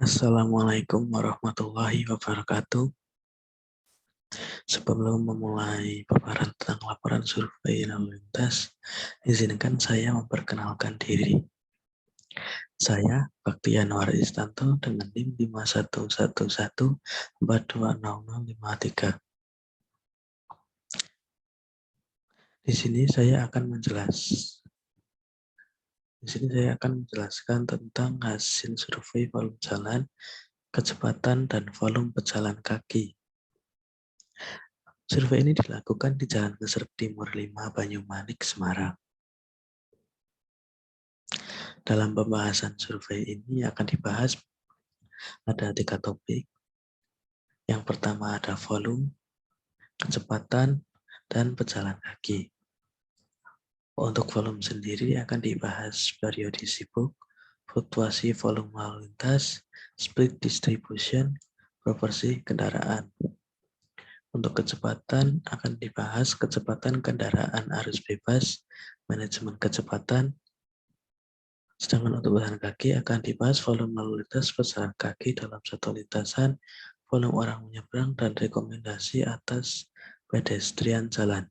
Assalamualaikum warahmatullahi wabarakatuh. Sebelum memulai paparan tentang laporan survei lalu lintas, izinkan saya memperkenalkan diri. Saya Bakti Anwar Istanto dengan NIM 5111420053. Di sini saya akan menjelaskan tentang hasil survei volume jalan, kecepatan, dan volume pejalan kaki. Survei ini dilakukan di Jalan Ngeser Timur 5, Banyumanik, Semarang. Dalam pembahasan survei ini akan dibahas ada 3 topik. Yang pertama ada volume, kecepatan, dan pejalan kaki. Untuk volume sendiri akan dibahas periode sibuk, fluktuasi volume lalu lintas, split distribution, proporsi kendaraan. Untuk kecepatan akan dibahas kecepatan kendaraan arus bebas, manajemen kecepatan. Sedangkan untuk pejalan kaki akan dibahas volume lalu lintas pejalan kaki dalam satu lintasan, volume orang menyeberang, dan rekomendasi atas pedestrian jalan.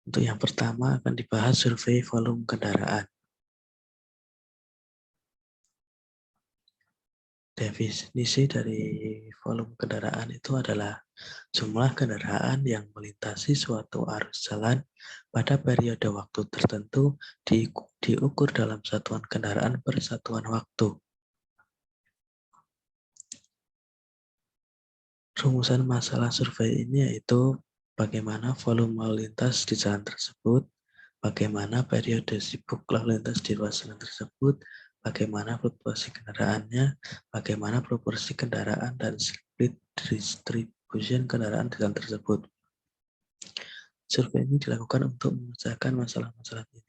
Untuk yang pertama akan dibahas survei volume kendaraan. Definisi dari volume kendaraan itu adalah jumlah kendaraan yang melintasi suatu arus jalan pada periode waktu tertentu diukur dalam satuan kendaraan per satuan waktu. Rumusan masalah survei ini yaitu bagaimana volume lalu lintas di jalan tersebut, bagaimana periode sibuk lalu lintas di ruas jalan tersebut, bagaimana fluktuasi kendaraannya, bagaimana proporsi kendaraan, dan split distribution kendaraan di jalan tersebut. Survei ini dilakukan untuk memecahkan masalah-masalah ini.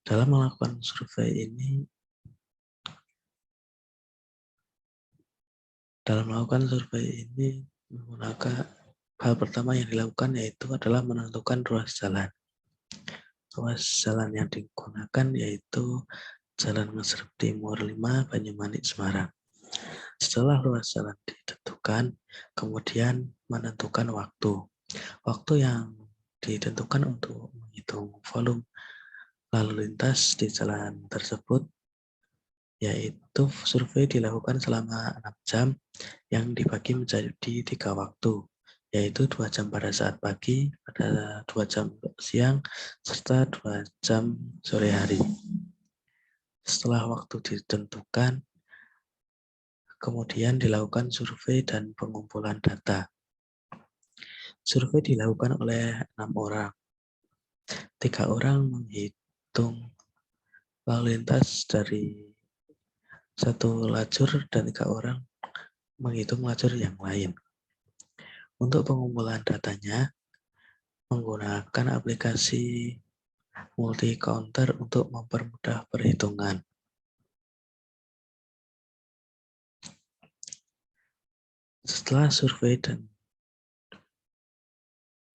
Dalam melakukan survei ini, menggunakan hal pertama yang dilakukan yaitu adalah menentukan ruas jalan. Ruas jalan yang digunakan yaitu Jalan Ngeser Timur 5, Banyumanik, Semarang. Setelah ruas jalan ditentukan, kemudian menentukan waktu. Waktu yang ditentukan untuk menghitung volume lalu lintas di jalan tersebut yaitu survei dilakukan selama 6 jam yang dibagi menjadi 3 waktu, yaitu 2 jam pada saat pagi, pada 2 jam siang, serta 2 jam sore hari. Setelah waktu ditentukan, kemudian dilakukan survei dan pengumpulan data. Survei dilakukan oleh 6 orang. 3 orang menghitung lalu lintas dari satu lajur dan 3 orang menghitung lajur yang lain. Untuk pengumpulan datanya, menggunakan aplikasi multi-counter untuk mempermudah perhitungan. Setelah survei dan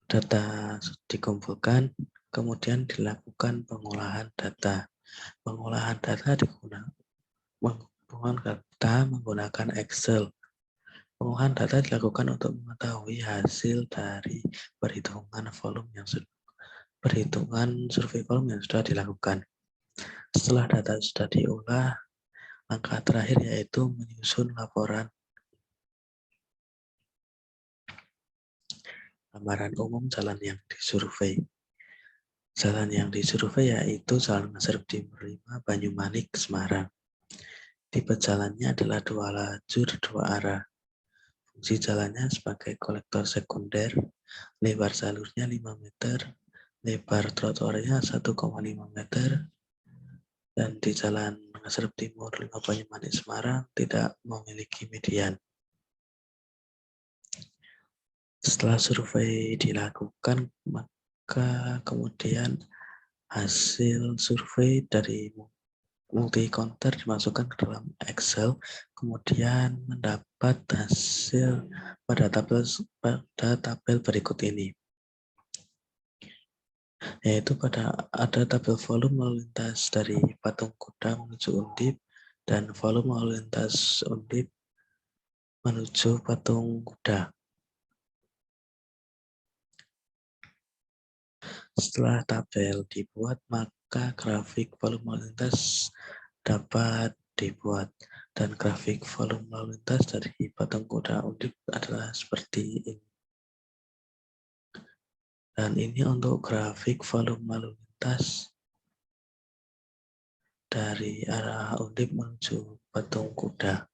data dikumpulkan, kemudian dilakukan pengolahan data. Pengolahan data menggunakan Excel. Pengolahan data dilakukan untuk mengetahui hasil dari perhitungan survei volume yang sudah dilakukan. Setelah data sudah diolah, langkah terakhir yaitu menyusun laporan. Gambaran umum jalan yang disurvei. Jalan yang disurvei yaitu Jalan Ngeser Timur 5, Banyumanik, Semarang. Tipe jalannya adalah 2 lajur 2 arah. Fungsi jalannya sebagai kolektor sekunder, lebar jalurnya 5 meter, lebar trotoarnya 1,5 meter, dan di Jalan Ngeser Timur 5, Banyumanik, Semarang tidak memiliki median. Setelah survei dilakukan, maka kemudian hasil survei dari multi-counter dimasukkan ke dalam Excel, kemudian mendapat hasil pada tabel berikut ini. yaitu ada tabel volume lalu lintas dari patung kuda menuju Undip dan volume lalu lintas Undip menuju patung kuda. Setelah tabel dibuat, maka grafik volume lalu lintas dapat dibuat, dan grafik volume lalu lintas dari patung kuda Undip adalah seperti ini. Dan ini untuk grafik volume lalu lintas dari arah Undip menuju patung kuda.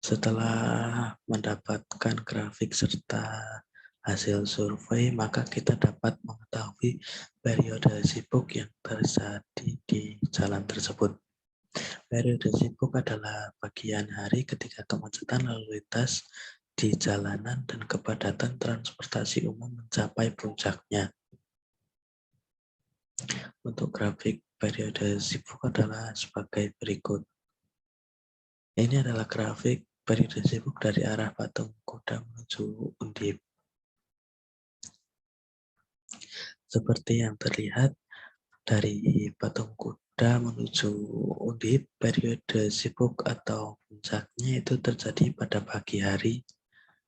Setelah mendapatkan grafik serta hasil survei, maka kita dapat mengetahui periode sibuk yang terjadi di jalan tersebut. Periode sibuk adalah bagian hari ketika kemacetan lalu lintas di jalanan dan kepadatan transportasi umum mencapai puncaknya. Untuk grafik periode sibuk adalah sebagai berikut. Ini adalah grafik periode sibuk dari arah patung kuda menuju Undip. Seperti yang terlihat dari patung kuda menuju Undip, periode sibuk atau puncaknya itu terjadi pada pagi hari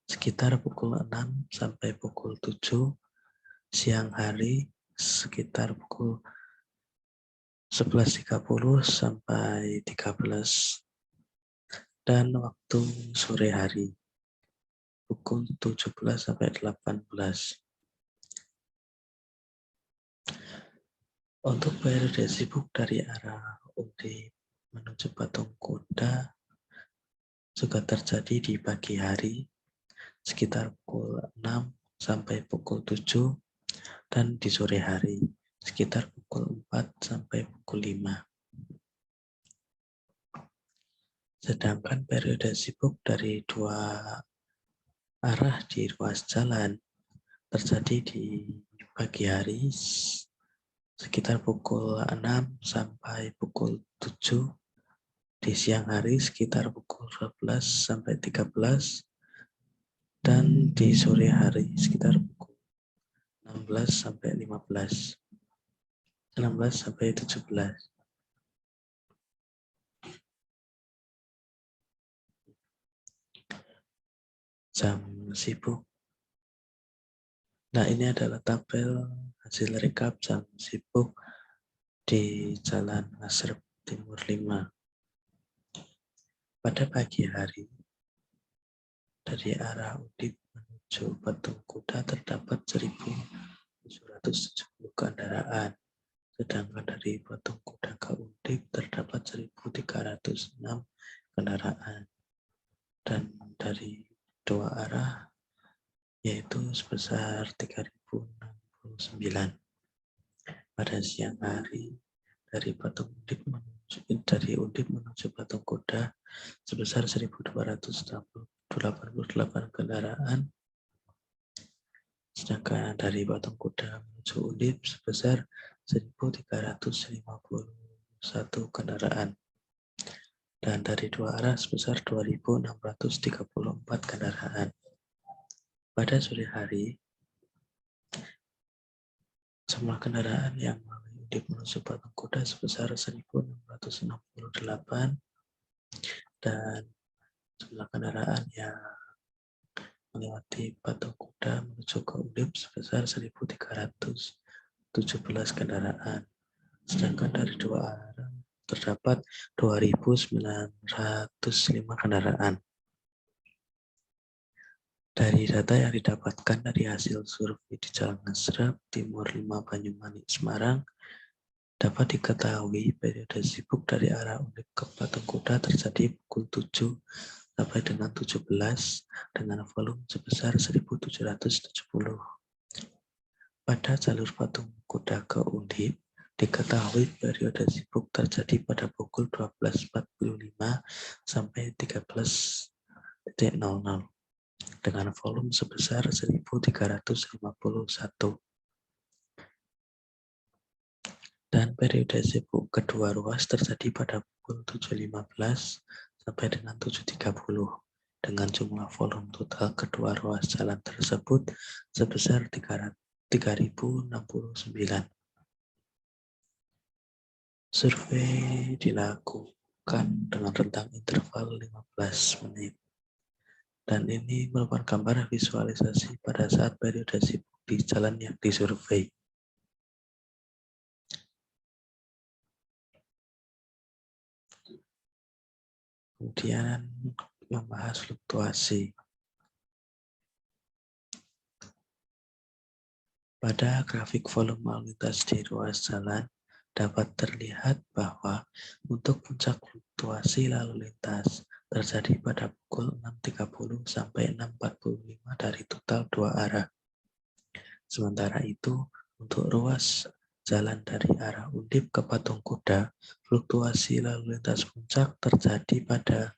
sekitar pukul 6 sampai pukul 7, siang hari sekitar pukul 11.30 sampai 13, dan waktu sore hari pukul 17 sampai 18. Untuk periode sibuk dari arah Undip menuju patung kuda juga terjadi di pagi hari sekitar pukul 6 sampai pukul 7, dan di sore hari sekitar pukul 4 sampai pukul 5. Sedangkan periode sibuk dari dua arah di ruas jalan terjadi di pagi hari sekitar pukul 6 sampai pukul 7, di siang hari sekitar pukul 12 sampai 13, dan di sore hari sekitar pukul 16 sampai 15, 16 sampai 17. Jam sibuk. Nah, ini adalah tabel hasil rekap jam sibuk di Jalan Ngasrep Timur 5. Pada pagi hari, dari arah Undip menuju patung kuda terdapat 1.770 kendaraan, sedangkan dari patung kuda ke Undip terdapat 1.306 kendaraan, dan dari dua arah yaitu sebesar 3.069. Pada siang hari dari Undip menuju patung kuda sebesar 1.288 kendaraan, sedangkan dari patung kuda menuju Undip sebesar 1.351 kendaraan, dan dari dua arah sebesar 2.634 kendaraan. Pada sore hari, jumlah kendaraan yang melalui Undip menuju patung kuda sebesar 1.668, dan jumlah kendaraan yang melewati patung kuda menuju ke Undip sebesar 1.317 kendaraan. Sedangkan dari dua arah terdapat 2.905 kendaraan. Dari data yang didapatkan dari hasil survei di Jalan Ngasrep Timur 5 Banyumanik Semarang, dapat diketahui periode sibuk dari arah Undip ke patung kuda terjadi pukul 7 sampai dengan 17 dengan volume sebesar 1.770. Pada jalur patung kuda ke Undip, diketahui periode sibuk terjadi pada pukul 12.45 sampai 13.00 dengan volume sebesar 1.351. Dan periode sibuk kedua ruas terjadi pada pukul 7.15 sampai dengan 7.30 dengan jumlah volume total kedua ruas jalan tersebut sebesar 3.069. Survei dilakukan dengan rentang interval 15 menit. Dan ini merupakan gambar visualisasi pada saat periode sibuk di jalan yang disurvei. Kemudian membahas fluktuasi. Pada grafik volume lalu lintas di ruas jalan, dapat terlihat bahwa untuk puncak fluktuasi lalu lintas terjadi pada pukul 6.30 sampai 6.45 dari total dua arah. Sementara itu, untuk ruas jalan dari arah Undip ke Patung Kuda, fluktuasi lalu lintas puncak terjadi pada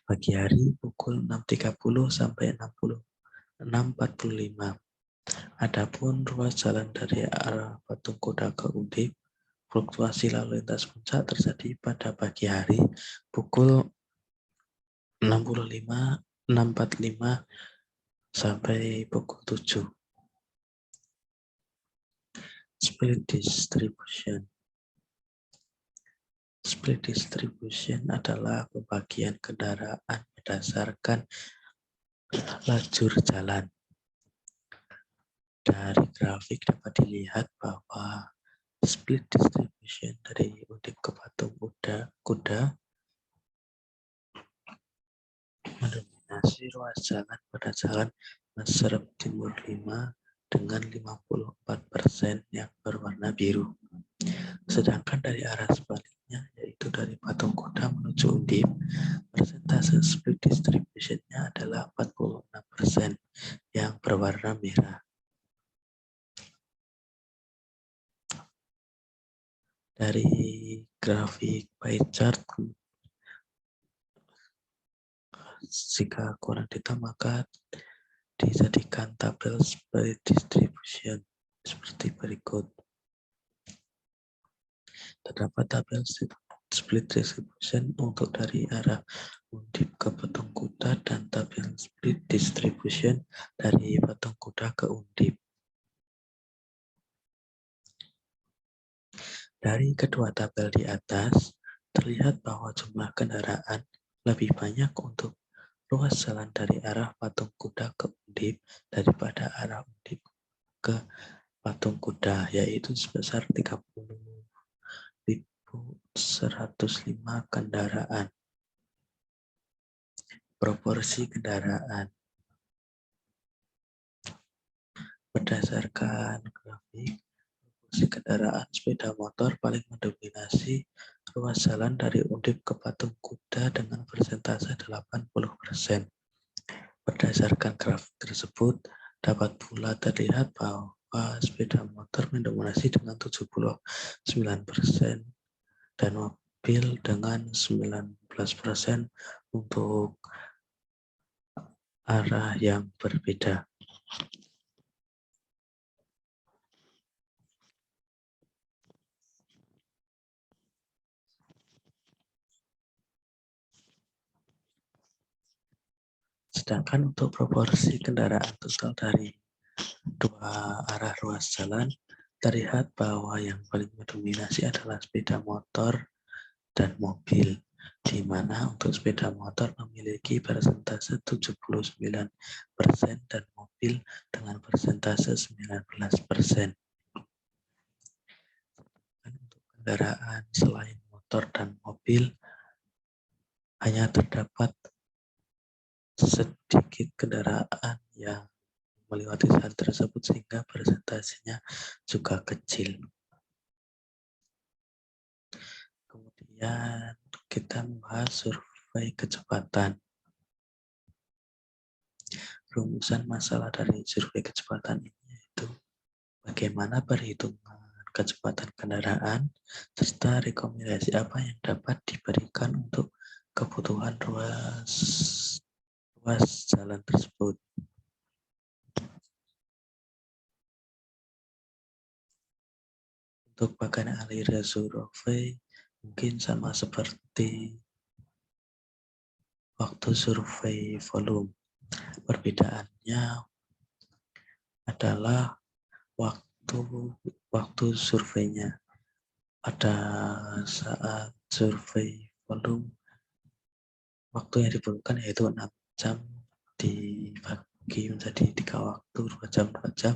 pagi hari pukul 6.30 sampai 6.45. Adapun ruas jalan dari arah Patung Kuda ke Undip, fluktuasi lalu lintas puncak terjadi pada pagi hari pukul 6.45 sampai pukul 7. Split distribution. Split distribution adalah pembagian kendaraan berdasarkan lajur jalan. Dari grafik dapat dilihat bahwa split distribution dari Undip ke Patung Kuda mendominasi ruas jalan pada jalan Serep Timur 5 dengan 54% yang berwarna biru. Sedangkan dari arah sebaliknya, yaitu dari Patung Kuda menuju Undip, persentase split distribution-nya adalah 46% yang berwarna merah. Dari grafik pie chart, jika kurang detail maka dijadikan tabel split distribution seperti berikut. Terdapat tabel split distribution untuk dari arah Undip ke Patung Kuda dan tabel split distribution dari Patung Kuda ke Undip. Dari kedua tabel di atas, terlihat bahwa jumlah kendaraan lebih banyak untuk ruas jalan dari arah Patung Kuda ke Undip daripada arah Undip ke Patung Kuda, yaitu sebesar 30.105 kendaraan. Proporsi kendaraan. Berdasarkan grafik, proporsi kendaraan sepeda motor paling mendominasi ruas jalan dari Undip ke Patung Kuda dengan persentase 80%. Berdasarkan grafik tersebut, dapat pula terlihat bahwa sepeda motor mendominasi dengan 79% dan mobil dengan 19% untuk arah yang berbeda. Sedangkan untuk proporsi kendaraan total dari dua arah ruas jalan, terlihat bahwa yang paling mendominasi adalah sepeda motor dan mobil, di mana untuk sepeda motor memiliki persentase 79% dan mobil dengan persentase 19%. Dan untuk kendaraan selain motor dan mobil, hanya terdapat sedikit kendaraan yang melewati jalan tersebut sehingga persentasenya juga kecil. Kemudian kita membahas survei kecepatan. Rumusan masalah dari survei kecepatan ini yaitu bagaimana perhitungan kecepatan kendaraan serta rekomendasi apa yang dapat diberikan untuk kebutuhan ruas jalan tersebut. Untuk bagian aliran survei mungkin sama seperti waktu survei volume. Perbedaannya adalah waktu surveinya. Pada saat survei volume, waktu yang diperlukan yaitu 6 jam dibagi menjadi 3 waktu, 2 jam, 2 jam,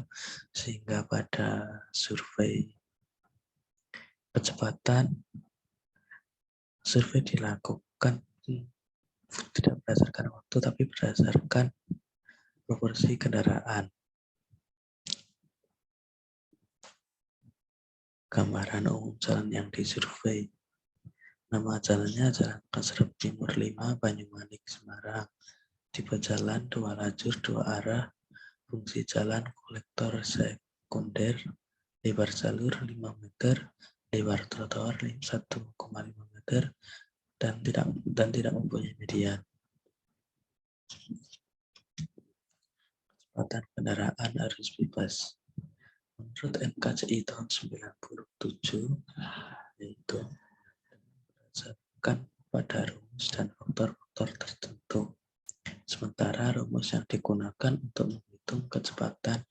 sehingga pada survei kecepatan, survei dilakukan tidak berdasarkan waktu, tapi berdasarkan proporsi kendaraan. Gambaran umum jalan yang disurvei. Nama jalannya Jalan Kasrep Timur 5, Banyumanik, Semarang. Tipe jalan 2 lajur 2 arah, fungsi jalan kolektor sekunder, lebar jalur 5 meter, lebar trotoar 1,5 meter, dan tidak mempunyai median. Kecepatan kendaraan arus bebas. Menurut NKCI tahun 97, yaitu berdasarkan pada rumus dan faktor-faktor tertentu. Sementara rumus yang digunakan untuk menghitung kecepatan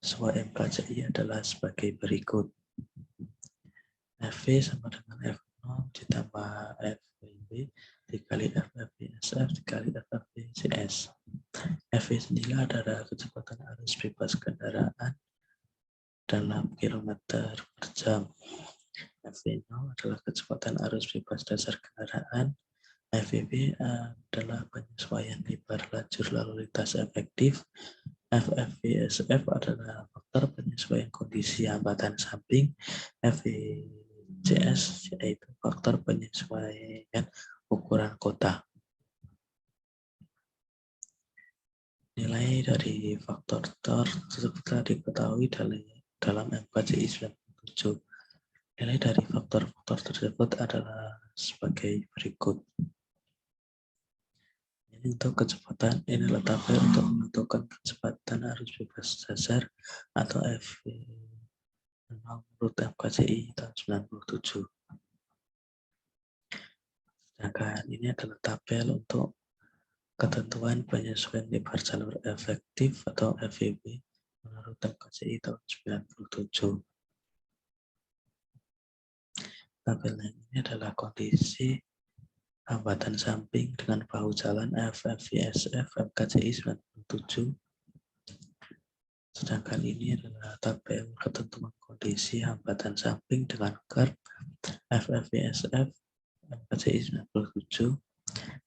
sesuai NKCI adalah sebagai berikut. FV sama dengan F0 ditambah FVB dikali FFVSF dikali FFVCS. FV sendiri adalah kecepatan arus bebas kendaraan dalam kilometer per jam. FV0 adalah kecepatan arus bebas dasar kendaraan. FVB adalah penyesuaian lebar lajur lalu lintas efektif. FFVSF adalah faktor penyesuaian kondisi hambatan samping. FVCS yaitu faktor penyesuaian ukuran kota. Nilai dari faktor tersebut telah diketahui dalam NKCI 97. Nilai dari faktor-faktor tersebut adalah sebagai berikut. Ini untuk kecepatan, ini adalah tabel untuk menentukan kecepatan arus bebas dasar atau FV menurut NKCI tahun 97. Sedangkan ini adalah tabel untuk ketentuan penyesuaian lebar jalur efektif atau FEB menurut NKCI tahun 97. Tabel ini adalah kondisi hambatan samping dengan bahu jalan FFVSF NKCI 97. Sedangkan ini adalah tabel ketentuan kondisi hambatan samping dengan curve FFVSF NKCI 97.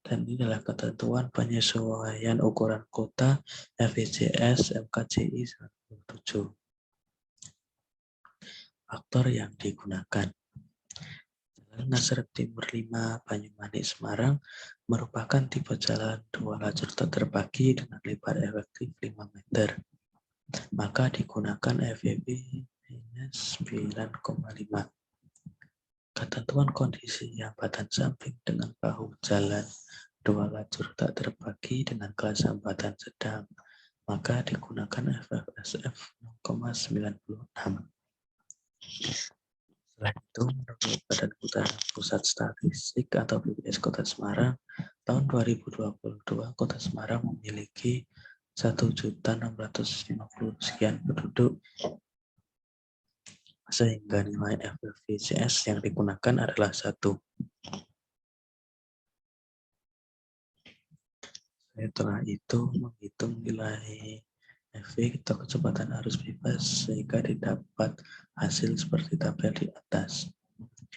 Dan ini adalah ketentuan penyesuaian ukuran kota FVCS MKCI 97. Faktor yang digunakan. Jalan Kasrep Timur 5 Banyumanik Semarang merupakan tipe jalan 2 lajur tak terbagi dengan lebar efektif 5 meter. Maka digunakan FEB minus 9,5. Ketentuan kondisi hambatan samping dengan bahu jalan 2 lajur tak terbagi dengan kelas hambatan sedang, maka digunakan FFSF 0,96. Selain itu, menurut Badan Pusat Statistik atau BPS Kota Semarang, tahun 2022 Kota Semarang memiliki 1.650 sekian penduduk, sehingga nilai FFVCS yang digunakan adalah 1. Setelah itu menghitung nilai FV atau kecepatan arus bebas sehingga didapat hasil seperti tabel di atas. Untuk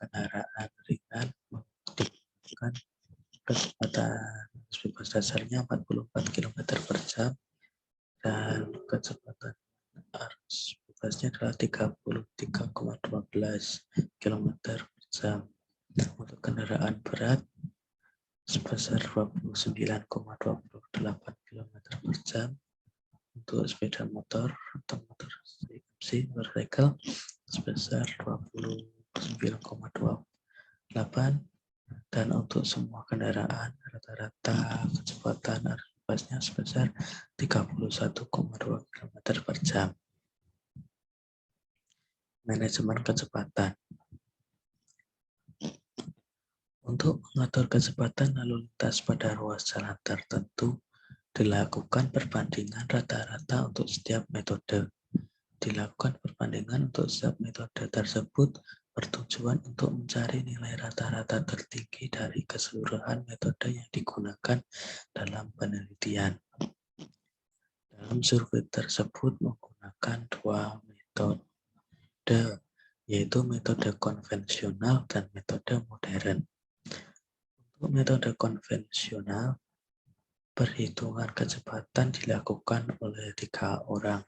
kendaraan ringan membuktikan kecepatan arus bebas dasarnya 44 km per jam dan kecepatan arus bebasnya adalah 33,12 km per jam. Untuk kendaraan berat sebesar 29,28 km per jam. Untuk sepeda motor atau motor CMC motorcycle sebesar 29,28, dan untuk semua kendaraan rata-rata kecepatan arus bebasnya sebesar 31,2 km per jam. Manajemen kecepatan. Untuk mengatur kecepatan lalu lintas pada ruas jalan tertentu, dilakukan perbandingan rata-rata untuk setiap metode. Dilakukan perbandingan untuk setiap metode tersebut bertujuan untuk mencari nilai rata-rata tertinggi dari keseluruhan metode yang digunakan dalam penelitian. Dalam survei tersebut menggunakan dua metode, yaitu metode konvensional dan metode modern. Untuk metode konvensional, perhitungan kecepatan dilakukan oleh 3 orang.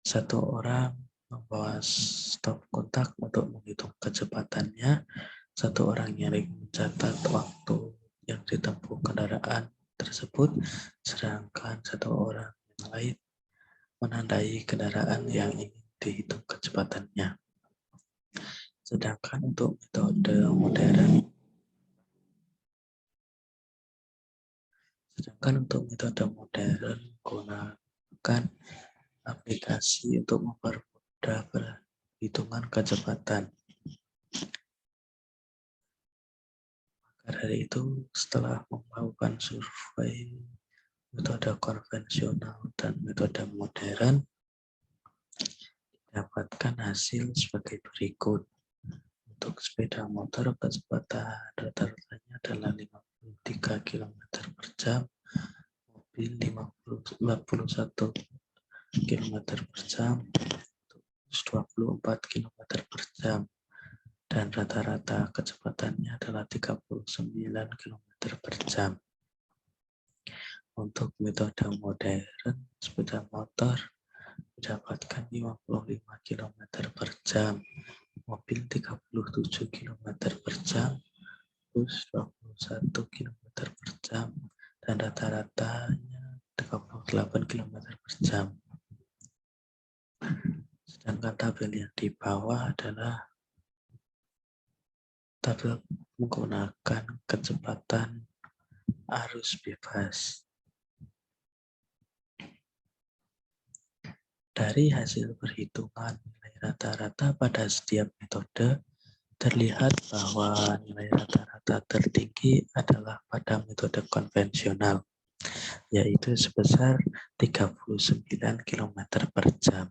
1 orang membawa stop kontak untuk menghitung kecepatannya. 1 orang yang mencatat waktu yang ditempuh kendaraan tersebut, sedangkan 1 orang yang lain menandai kendaraan yang ingin dihitung kecepatannya. Sedangkan untuk metode modern, menggunakan aplikasi untuk mempermudah perhitungan kecepatan. Maka dari itu, setelah melakukan survei metode konvensional dan metode modern, dapatkan hasil sebagai berikut. Untuk sepeda motor, kecepatan rata-ratanya adalah 53 km per jam, mobil 51 km per jam, 24 km per jam, dan rata-rata kecepatannya adalah 39 km per jam. Untuk metode modern, sepeda motor mendapatkan 55 km per jam, mobil 37 km per jam, bus 21 km per jam, dan rata-ratanya 38 km per jam. Sedangkan tabel yang di bawah adalah tabel menggunakan kecepatan arus bebas. Dari hasil perhitungan nilai rata-rata pada setiap metode, terlihat bahwa nilai rata-rata tertinggi adalah pada metode konvensional, yaitu sebesar 39 km per jam.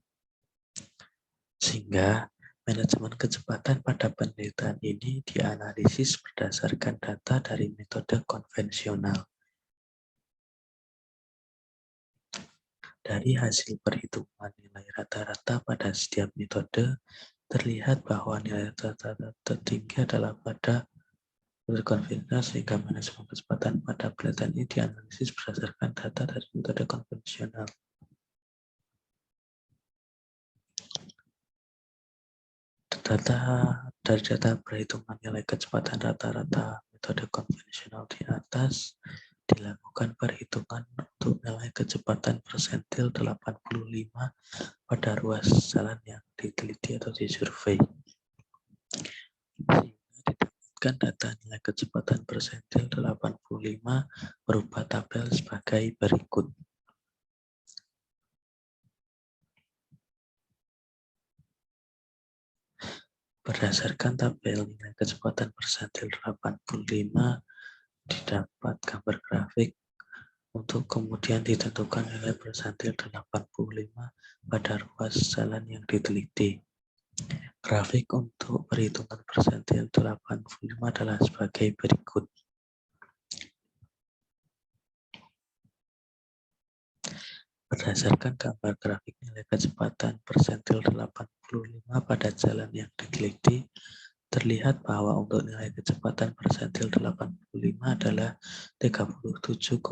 Sehingga manajemen kecepatan pada penelitian ini dianalisis berdasarkan data dari metode konvensional. Dari hasil perhitungan nilai rata-rata pada setiap metode, terlihat bahwa nilai rata-rata tertinggi adalah pada metode konvensional, sehingga manajemen kecepatan pada penelitian ini dianalisis berdasarkan data dari metode konvensional. Dari data perhitungan nilai kecepatan rata-rata metode konvensional di atas, dilakukan perhitungan untuk nilai kecepatan persentil 85 pada ruas jalan yang diteliti atau disurvei. Sehingga didapatkan data nilai kecepatan persentil 85 berupa tabel sebagai berikut. Berdasarkan tabel nilai kecepatan persentil 85, didapat gambar grafik untuk kemudian ditentukan nilai persentil 85 pada ruas jalan yang diteliti. Grafik untuk perhitungan persentil 85 adalah sebagai berikut. Berdasarkan gambar grafik nilai kecepatan persentil 85 pada jalan yang diteliti, terlihat bahwa untuk nilai kecepatan persentil 85 adalah 37,5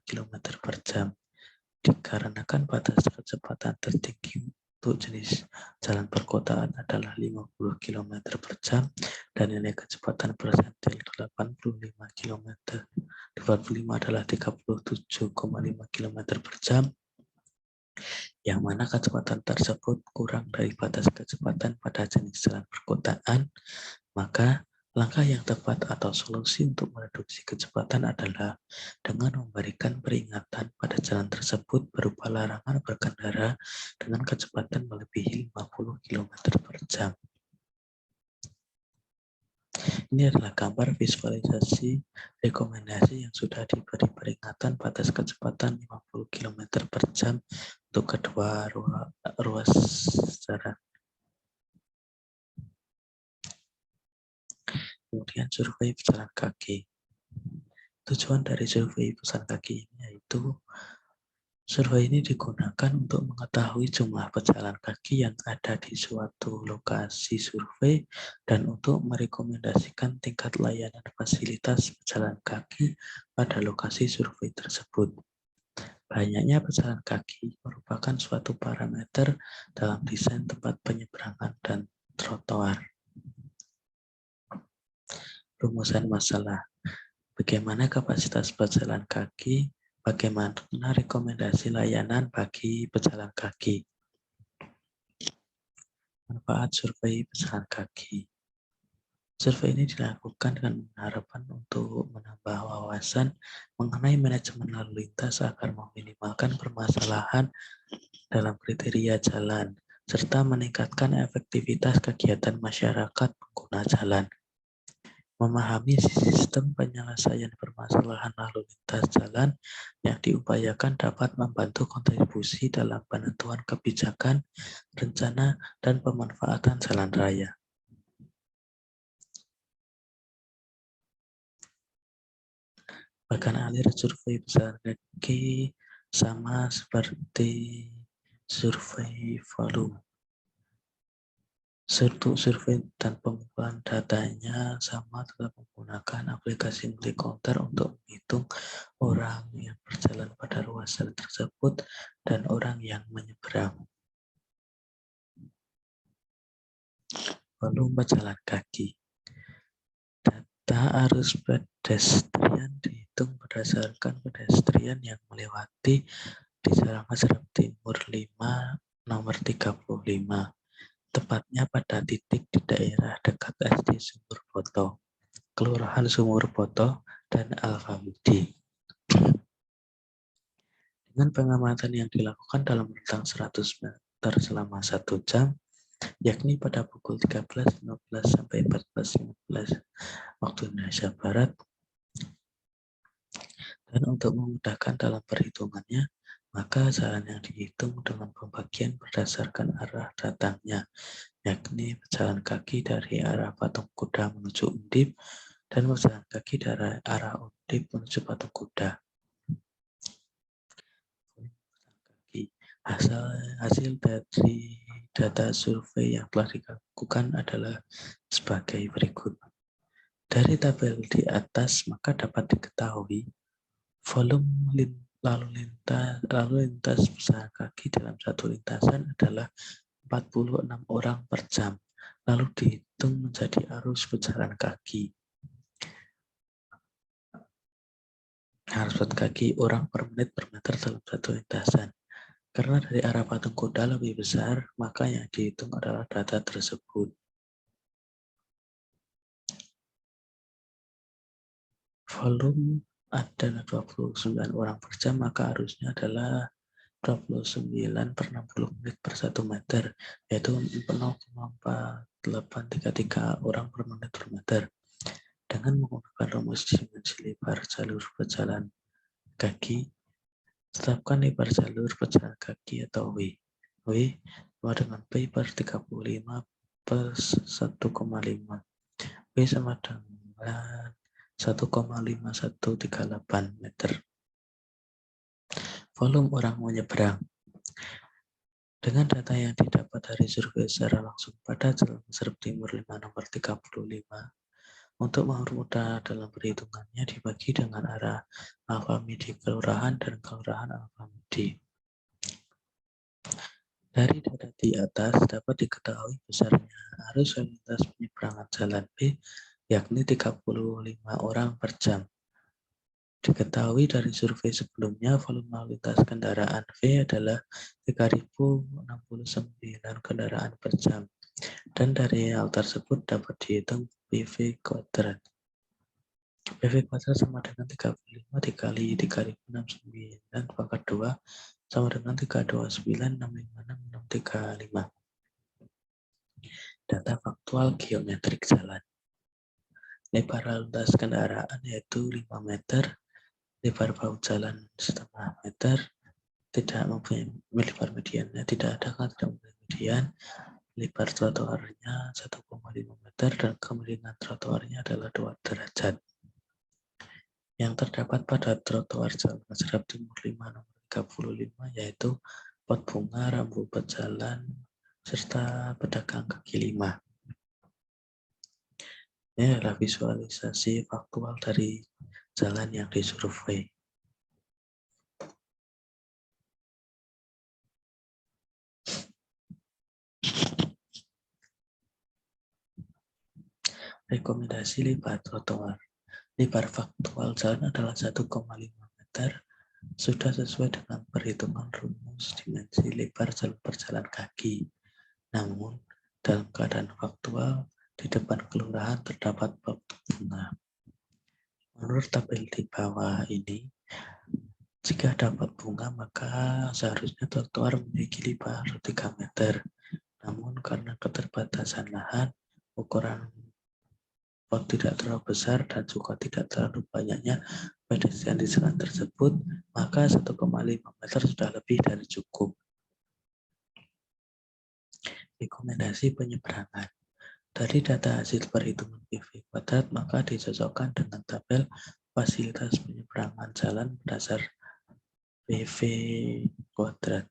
km per jam. Dikarenakan batas kecepatan tertinggi untuk jenis jalan perkotaan adalah 50 km per jam dan nilai kecepatan persentil 85 adalah 37,5 km per jam, yang mana kecepatan tersebut kurang dari batas kecepatan pada jenis jalan perkotaan, maka langkah yang tepat atau solusi untuk mereduksi kecepatan adalah dengan memberikan peringatan pada jalan tersebut berupa larangan berkendara dengan kecepatan melebihi 50 km per jam. Ini adalah gambar visualisasi rekomendasi yang sudah diberi peringatan batas kecepatan 50 km per jam untuk kedua ruas jalan. Kemudian survei pejalan kaki. Tujuan dari survei pejalan kaki ini yaitu survei ini digunakan untuk mengetahui jumlah pejalan kaki yang ada di suatu lokasi survei dan untuk merekomendasikan tingkat layanan fasilitas pejalan kaki pada lokasi survei tersebut. Banyaknya pejalan kaki merupakan suatu parameter dalam desain tempat penyeberangan dan trotoar. Rumusan masalah. Bagaimana kapasitas pejalan kaki? Bagaimana rekomendasi layanan bagi pejalan kaki? Manfaat survei pejalan kaki. Survei ini dilakukan dengan harapan untuk menambah wawasan mengenai manajemen lalu lintas agar meminimalkan permasalahan dalam kriteria jalan, serta meningkatkan efektivitas kegiatan masyarakat pengguna jalan. Memahami sistem penyelesaian permasalahan lalu lintas jalan yang diupayakan dapat membantu kontribusi dalam penentuan kebijakan, rencana, dan pemanfaatan jalan raya. Bahkan alir survei pejalan kaki sama seperti survei volume. Survei dan pengumpulan datanya sama tetap menggunakan aplikasi multi-counter untuk menghitung orang yang berjalan pada ruas jalan tersebut dan orang yang menyeberang. Volume pejalan kaki. Data arus pedestrian dihitung berdasarkan pedestrian yang melewati di Jalan Masrep Timur 5 nomor 35. Tepatnya pada titik di daerah dekat SD Sumur Boto, Kelurahan Sumur Boto, dan Al-Famidi. Dengan pengamatan yang dilakukan dalam rentang 100 meter selama 1 jam, yakni pada pukul 13.15 sampai 14.15 waktu Indonesia Barat, dan untuk memudahkan dalam perhitungannya, maka jalan yang dihitung dengan pembagian berdasarkan arah datangnya, yakni pejalan kaki dari arah Patung Kuda menuju Undip dan pejalan kaki dari arah Undip menuju Patung Kuda. Hasil dari data survei yang telah dilakukan adalah sebagai berikut. Dari tabel di atas maka dapat diketahui volume lalu lintas pejalan kaki dalam satu lintasan adalah 46 orang per jam, lalu dihitung menjadi arus pejalan kaki. Arus pejalan kaki orang per menit per meter dalam satu lintasan. Karena dari arah Patung Kuda lebih besar, maka yang dihitung adalah data tersebut. Volume adalah 29 orang per jam, maka arusnya adalah 29 per 60 menit per 1 meter, yaitu 0,4833 orang per menit per meter. Dengan menggunakan rumus dimensi lebar jalur pejalan kaki, tetapkan lebar jalur pejalan kaki atau W. W sama dengan P per 35 per 1,5. W sama dengan 1,5138 meter. Volume orang menyeberang. Dengan data yang didapat dari survei secara langsung pada Jalan Masrep Timur 5 nomor 35, untuk mempermudah dalam perhitungannya dibagi dengan arah Al-Famidi Kelurahan dan Kelurahan Al-Famidi. Dari data di atas dapat diketahui besarnya arus lalu lintas penyeberangan jalan B, yakni 35 orang per jam. Diketahui dari survei sebelumnya, volume lalu lintas kendaraan V adalah 3.069 kendaraan per jam. Dan dari hal tersebut dapat dihitung PV kuadrat. PV kuadrat sama dengan 35 dikali 3.069 pangkat 2 sama dengan 329.656.635. Data faktual geometrik jalan. lebar lalu lintas kendaraan yaitu 5 meter, lebar bahu jalan setengah meter, tidak mempunyai lebar mediannya, tidak ada kan tidak mempunyai median, lebar trotoarnya 1,5 meter, dan kemiringan trotoarnya adalah 2 derajat. Yang terdapat pada trotoar Jalan Serap Timur 5 nomor 35 yaitu pot bunga, rambu pejalan, serta pedagang kaki 5. Ini adalah visualisasi faktual dari jalan yang disurvei. Rekomendasi lebar trotoar. Lebar faktual jalan adalah 1,5 meter, sudah sesuai dengan perhitungan rumus dimensi lebar jalur berjalan kaki. Namun, dalam keadaan faktual, di depan kelurahan terdapat pot bunga. Menurut tabel di bawah ini, jika dapat bunga maka seharusnya trotoar memiliki lebar 3 meter. Namun karena keterbatasan lahan, ukuran pot tidak terlalu besar dan juga tidak terlalu banyaknya pedestrian di jalan tersebut, maka 1,5 meter sudah lebih dari cukup. Rekomendasi penyeberangan. Dari data hasil perhitungan PV kuadrat, maka dicocokkan dengan tabel fasilitas penyeberangan jalan berdasar PV kuadrat.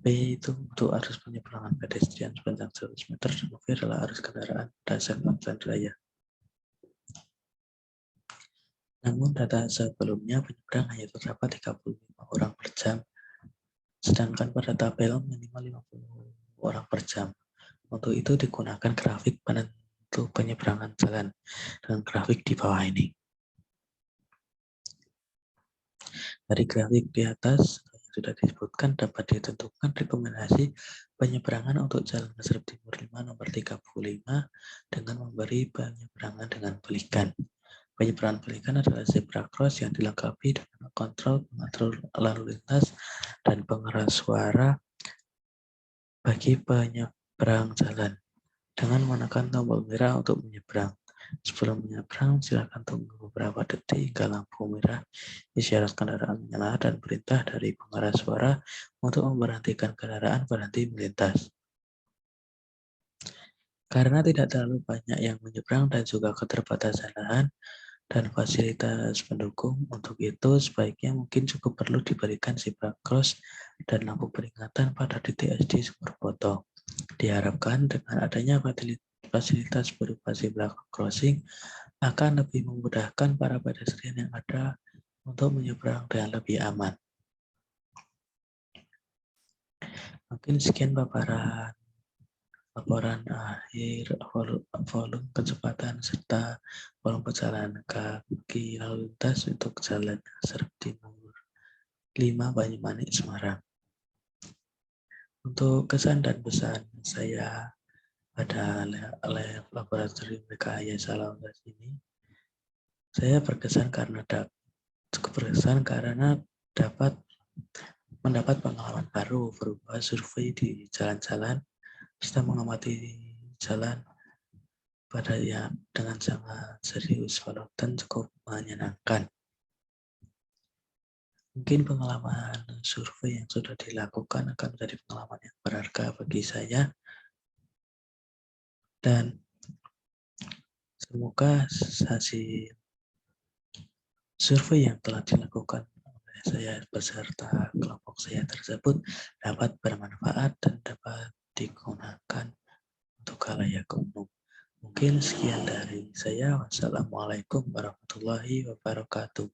P itu untuk arus penyeberangan pedestrian sepanjang 100 meter, dan V adalah arus kendaraan berdasar jalan raya. Namun data sebelumnya penyeberang hanya terdapat 35 orang per jam, sedangkan pada tabel minimal 50 orang per jam. Untuk itu digunakan grafik penentu penyeberangan jalan dengan grafik di bawah ini. Dari grafik di atas yang sudah disebutkan dapat ditentukan rekomendasi penyeberangan untuk Jalan Serap Timur 5 nomor 35 dengan memberi penyeberangan dengan belikan. Penyeberangan belikan adalah zebra cross yang dilengkapi dengan kontrol pengatur lalu lintas dan pengeras suara bagi penyeberang jalan dengan menekan tombol merah untuk menyeberang. Sebelum menyeberang, silakan tunggu beberapa detik hingga lampu merah isyarat kendaraan menyala dan perintah dari pengeras suara untuk memberhentikan kendaraan berhenti melintas. Karena tidak terlalu banyak yang menyeberang dan juga keterbatasan lahan dan fasilitas pendukung, untuk itu sebaiknya mungkin cukup perlu diberikan zebra cross dan lampu peringatan pada titik SD sumber foto. Diharapkan dengan adanya fasilitas berupa zebra crossing akan lebih memudahkan para pedestrian yang ada untuk menyeberang dengan lebih aman. Mungkin sekian paparan laporan akhir volume kecepatan serta volume perjalanan kaki lalu lintas untuk Jalan Serap Timur 5 Banyumanik Semarang. Untuk kesan dan pesan saya pada laboratorium rekayasa lalu lintas ini, saya berkesan karena dapat mendapat pengalaman baru berupa survei di jalan-jalan serta mengamati jalan pada dengan sangat serius dan cukup menyenangkan. Mungkin pengalaman survei yang sudah dilakukan akan menjadi pengalaman yang berharga bagi saya, dan semoga hasil survei yang telah dilakukan oleh saya beserta kelompok saya tersebut dapat bermanfaat dan dapat digunakan untuk khalayak umum. Mungkin sekian dari saya. Wassalamualaikum warahmatullahi wabarakatuh.